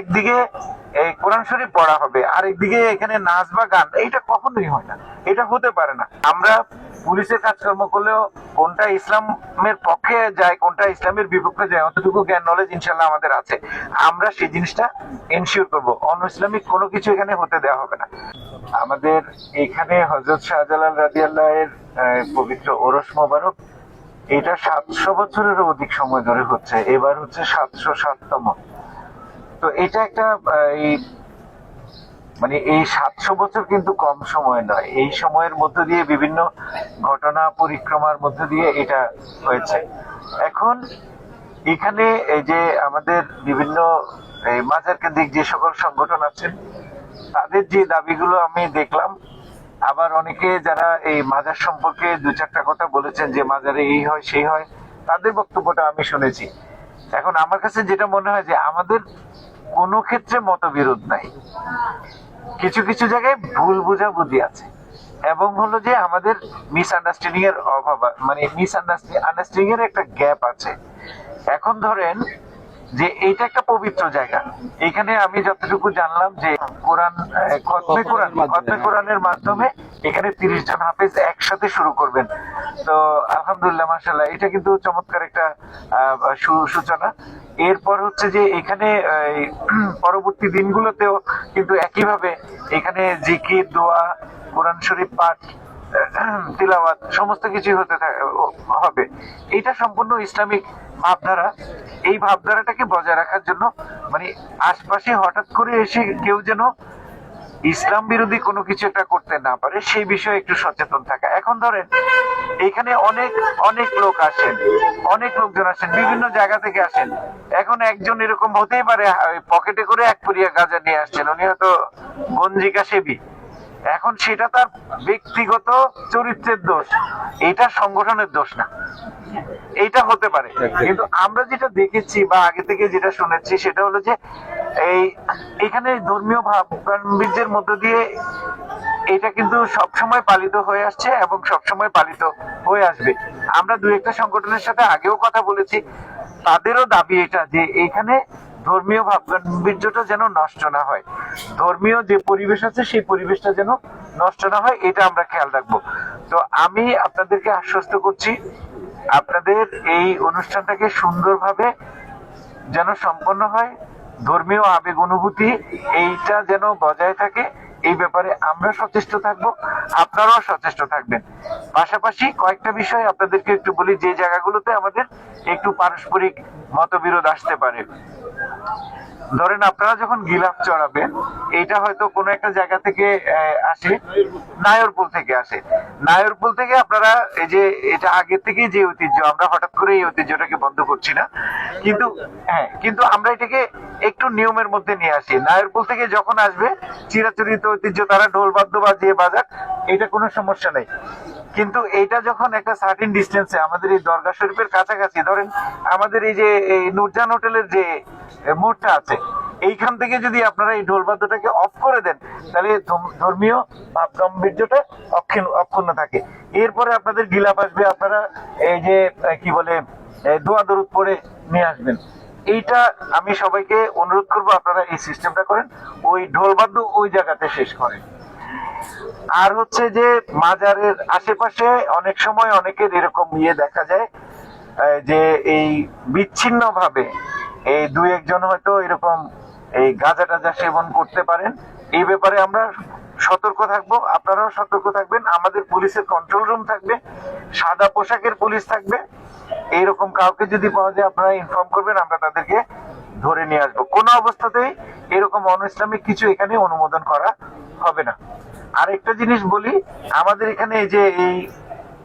একদিকে এই কোরআন শরীফ পড়া হবে, আর একদিকে এখানে নাচ বা গান, এটা কখনোই হয় না, এটা হতে পারে না। আমরা পুলিশের কাজকর্ম করলেও কোনটা ইসলামের পক্ষে যায় কোনটা ইসলামের বিপক্ষে যায় অতটুকু জ্ঞান নলেজ ইনশাল্লাহ আমাদের আছে। আমরা সেই জিনিসটা এনশিওর করবো, অন ইসলামিক কোনো কিছু এখানে হতে দেওয়া হবে না। আমাদের এখানে হযরত শাহজালাল রাদিয়াল্লাহু এর পবিত্র ওরস মোবারক, এটা 700 বছরেরও অধিক সময় ধরে হচ্ছে, এবার হচ্ছে 707তম। তো এটা একটা এই মানে এই 700 বছর কিন্তু কম সময় নয়, এই সময়ের মধ্য দিয়ে বিভিন্ন ঘটনা পরিক্রমার মধ্য দিয়ে এটা হয়েছে। এখন এখানে এই যে আমাদের বিভিন্ন মাজার কেন্দ্রিক যে সকল সংগঠন আছেন, তাদের যে দাবিগুলো আমি দেখলাম, আবার অনেকে যারা এই মাজার সম্পর্কে দু চারটা কথা বলেছেন যে মাজারে এই হয় সেই হয়, তাদের বক্তব্যটা আমি শুনেছি। এখন আমার কাছে যেটা মনে হয় যে আমাদের কোনো ক্ষেত্রে মতবিরোধ নাই, কিছু কিছু জায়গায় ভুল বোঝাবুঝি আছে, এবং হলো যে আমাদের মিসআন্ডারস্ট্যান্ডিং এর অভাব, মানে মিসআন্ডারস্ট্যান্ডিং এর একটা গ্যাপ আছে। এখন ধরেন যে এইটা একটা পবিত্র জায়গা, এখানে আমি যতটুকু জানলাম যে কোরআন খতমে কোরআনের মাধ্যমে এখানে 30 জন হাফেজ একসাথে শুরু করবেন। তো আলহামদুলিল্লাহ মাশাআল্লাহ, এটা কিন্তু চমৎকার একটা সূচনা। এরপর হচ্ছে যে এখানে পরবর্তী দিনগুলোতেও কিন্তু একইভাবে এখানে জিকির, দোয়া, কোরআন শরীফ পাঠ, তিলাওয়াত সমস্ত কিছু হবে। এটা সম্পূর্ণ ইসলামিক ভাবধারা। এই ভাবধারাটাকে বজায় রাখার জন্য মানে আশপাশে হঠাৎ করে এসে কেউ যেন ইসলাম বিরোধী কোনো কিছু একটা করতে না পারে, সেই বিষয়ে একটু সচেতন থাকা। এখন ধরেন এখানে অনেক অনেক লোক আসেন, অনেক লোকজন আসেন, বিভিন্ন জায়গা থেকে আসেন। এখন একজন এরকম হতেই পারে পকেটে করে 1 পুরিয়া গাঁজা নিয়ে আসছেন, উনি হয়তো গঞ্জিকা সেবী। এখন সেটা তার ব্যক্তিগত চরিত্রের দোষ, এটা সংগঠনের দোষ না, এইটা হতে পারে। কিন্তু আমরা যেটা দেখেছি বা আগে থেকে যেটা শুনেছি সেটা হলো যে এখানে ধর্মীয় ভাব গাম্ভীর্যের মধ্য দিয়ে এটা কিন্তু সবসময় পালিত হয়ে আসছে এবং সবসময় পালিত হয়ে আসবে। আমরা দু একটা সংগঠনের সাথে আগেও কথা বলেছি, তাদেরও দাবি এটা যে এখানে ধর্মীয় ভাব গাম্ভীর্যটা যেন নষ্ট না হয়, ধর্মীয় যে পরিবেশ আছে সেই পরিবেশটা যেন নষ্ট না হয়, এটা আমরা খেয়াল রাখবো। তো আমি আপনাদেরকে আশ্বস্ত করছি, আপনাদের এই অনুষ্ঠানটাকে সুন্দরভাবে যেন সম্পন্ন হয়, ধর্মীয় আবেগ অনুভূতি এইটা যেন বজায় থাকে, এই ব্যাপারে আমরা সচেষ্ট থাকবো, আপনারাও সচেষ্ট থাকবেন। পাশাপাশি কয়েকটা বিষয় আপনাদেরকে একটু বলি, যে জায়গাগুলোতে আমাদের একটু পারস্পরিক মতবিরোধ আসতে পারে। ধরেন আপনারা যখন গিলাফ চড়াবেন, এটা হয়তো কোনো একটা জায়গা থেকে আসে, নায়রপুল থেকে আসে। নায়রপুল থেকে আপনারা এই যে এটা আগে থেকে যে ঐতিহ্য, আমরা হঠাৎ করে এই ঐতিহ্যটাকে বন্ধ করছি না, কিন্তু কিন্তু আমরা এটাকে একটু নিয়মের মধ্যে নিয়ে আসি। নায়রপুল থেকে যখন আসবে চিরাচরিত ঐতিহ্য, তারা ঢোল বাদ্য বাজিয়ে বাজাক, এটা কোনো সমস্যা নেই। কিন্তু এইটা যখন একটা সার্টিন ডিস্টেন্সে আমাদের এই দরগা শরীফের কাছাকাছি, ধরেন আমাদের এই যে এই নূরজাহান হোটেলের যে মোড়টা আছে, এইখান থেকে যদি আপনারা এই ঢোলবাদ্যটাকে অফ করে দেন, তাহলে ধর্মীয় ভাব গাম্ভীর্যটা অক্ষুণ্ণ থাকে। এরপরে আপনাদের গিলাফ আসবে, আপনারা এই যে কি বলে দোয়া দরুদ পড়ে নিয়ে আসবেন। এইটা আমি সবাইকে অনুরোধ করবো, আপনারা এই সিস্টেমটা করেন, ওই ঢোলবাদ্য ওই জায়গাতে শেষ করেন। আর হচ্ছে যে মাজারের আশেপাশে অনেক সময় অনেকের এরকম দেখা যায় যে এই বিচ্ছিন্ন ভাবে এই 2-1 জন হয়তো এরকম এই গাঁজা টাজা সেবন করতে পারেন। এই ব্যাপারে আমরা সতর্ক থাকবো, আপনারাও সতর্ক থাকবেন। আমাদের পুলিশের কন্ট্রোল রুম থাকবে, সাদা পোশাকের পুলিশ থাকবে। এইরকম কাউকে যদি পাওয়া যায় আপনারা ইনফর্ম করবেন, আমরা তাদেরকে ধরে নিয়ে আসবো। কোনো অবস্থাতেই এরকম অনইসলামিক কিছু এখানে অনুমোদন করা হবে না। আরেকটা জিনিস বলি, আমাদের এখানে এই যে এই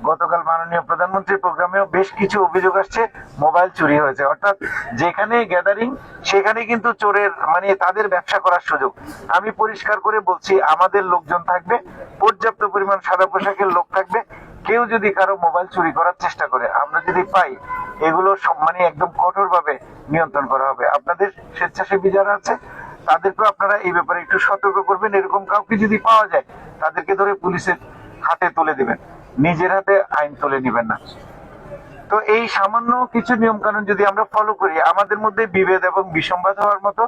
গতকাল মাননীয় প্রধানমন্ত্রীর প্রোগ্রামেও বেশ কিছু অভিযোগ আসছে মোবাইল চুরি হয়েছে, অর্থাৎ যেখানে গ্যাদারিং সেখানে কিন্তু চোরের মানে তাদের ব্যবসা করার সুযোগ। আমি পরিষ্কার করে বলছি, আমাদের লোকজন থাকবে, পর্যাপ্ত পরিমাণ সাদা পোশাকের লোক থাকবে। কেউ যদি কারো মোবাইল চুরি করার চেষ্টা করে, আমরা যদি পাই, এগুলো মানে একদম কঠোরভাবে নিয়ন্ত্রণ করা হবে। আপনাদের স্বেচ্ছাসেবী যারা আছে তাদেরকেও আপনারা এই ব্যাপারে একটু সতর্ক করবেন। এরকম কাউকে যদি পাওয়া যায় তাদেরকে ধরে পুলিশের হাতে তুলে দিবেন, নিজের হাতে আইন তুলে নিবেন না। তো এই সামান্য কিছু নিয়ম কানুন যদি আমরা ফলো করি, আমাদের মধ্যে বিভেদ এবং বিসম্বাদ হওয়ার মতো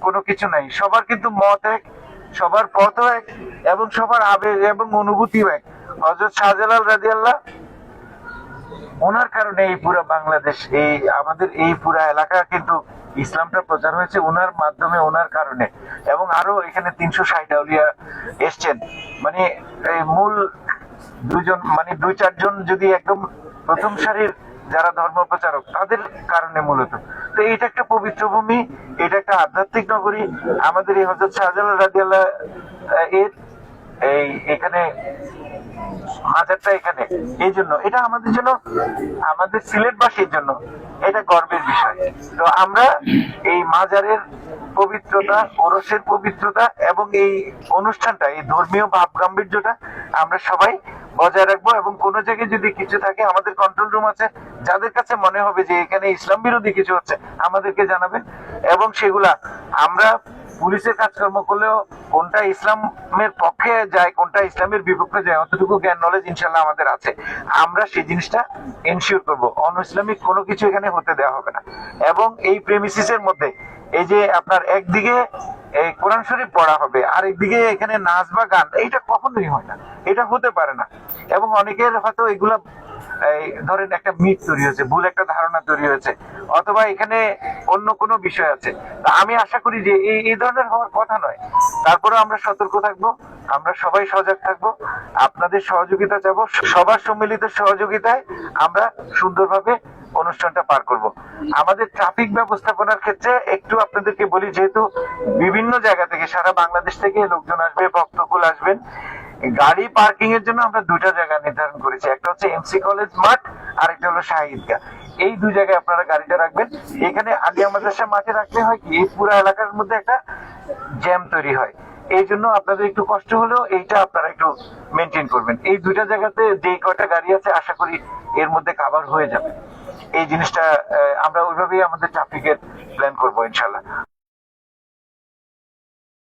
কোনো কিছু নাই। সবার কিন্তু মত এক, সবার পথও এক, এবং সবার আবেগ এবং অনুভূতিও এক। হযরত শাহজালাল রাদিয়াল্লাহ, ওনার কারণে এই পুরা বাংলাদেশ, এই আমাদের এই পুরা এলাকা কিন্তু ইসলামটা প্রচার হয়েছে ওনার মাধ্যমে, ওনার কারণে। এবং আরো এখানে 360 আউলিয়া এসছেন, মানে এই মূল দুইজন, মানে 2-4 জন যদি একদম প্রথম সারির যারা ধর্ম প্রচারক, তাদের কারণে মূলত। তো এটা একটা পবিত্র ভূমি, এটা একটা আধ্যাত্মিক নগরী। আমাদের এই হযরত শাহজালাল রাদিয়াল্লাহ এর এই এখানে মাজারটা এখানে, এই জন্য এটা আমাদের জন্য, আমাদের সিলেটবাসীর জন্য এটা গর্বের বিষয়। তো আমরা এই মাজারের পবিত্রতা, ওরসের পবিত্রতা এবং এই অনুষ্ঠানটা, এই ধর্মীয় ভাব গাম্ভীর্যটা আমরা সবাই বজায় রাখবো। এবং কোনো জায়গায় যদি কিছু থাকে, আমাদের কন্ট্রোল রুম আছে, যাদের কাছে মনে হবে যে এখানে ইসলাম বিরোধী কিছু হচ্ছে আমাদেরকে জানাবেন। এবং সেগুলা আমরা পুলিশের কাজকর্ম করলেও কোনটা ইসলামের পক্ষে যায়, কোনটা ইসলামের বিপক্ষে যায়, অতটুকু জ্ঞান নলেজ ইনশাল্লাহ আমাদের আছে। আমরা সেই জিনিসটা এনশিওর করবো, অন ইসলামিক কোনো কিছু এখানে হতে দেওয়া হবে না। এবং এই প্রেমিসিসের মধ্যে এই যে আপনার একদিকে এই কোরআন শরীফ পড়া হবে, আর একদিকে এখানে নাচ বা গান, এইটা কখনোই হয় না, এটা হতে পারে না। এবং অনেকের হয়তো এগুলা এই ধরেন একটা মিথ তৈরি হয়েছে, ভুল একটা ধারণা তৈরি হয়েছে, অথবা এখানে অন্য কোনো বিষয় আছে। তা আমি আশা করি যে এই ধরনের হওয়ার কথা নয়। তারপরে আমরা সতর্ক থাকবো, আমরা সবাই সজাগ থাকবো, আপনাদের সহযোগিতা চাবো, সবার সম্মিলিত সহযোগিতায় আমরা সুন্দরভাবে অনুষ্ঠানটা পার করব। আমাদের ট্রাফিক ব্যবস্থাপনার ক্ষেত্রে একটু আপনাদেরকে বলি, যেহেতু বিভিন্ন জায়গা থেকে, সারা বাংলাদেশ থেকে লোকজন আসবে, ভক্তকুল আসবেন, গাড়ি পার্কিং এর জন্য আমরা 2টা জায়গা নির্ধারণ করেছি। একটা হচ্ছে এমসি কলেজ মাঠ, আর একটা হলো শাহিদগা। এই 2 জায়গায় আপনারা গাড়িটা রাখবেন। এখানে আলিয়া মাদ্রাসা মাঠে রাখলে হয় কি, এই পুরো এলাকার মধ্যে একটা জ্যাম তৈরি হয়। এই জন্য আপনাদের একটু কষ্ট হলেও এইটা আপনারা একটু মেনটেন করবেন। এই 2টা জায়গাতে যে কয়টা গাড়ি আছে, আশা করি এর মধ্যে কভার হয়ে যাবে। এই জিনিসটা আমরা ওইভাবেই আমাদের ট্রাফিকের প্ল্যান করবো ইনশাল্লাহ।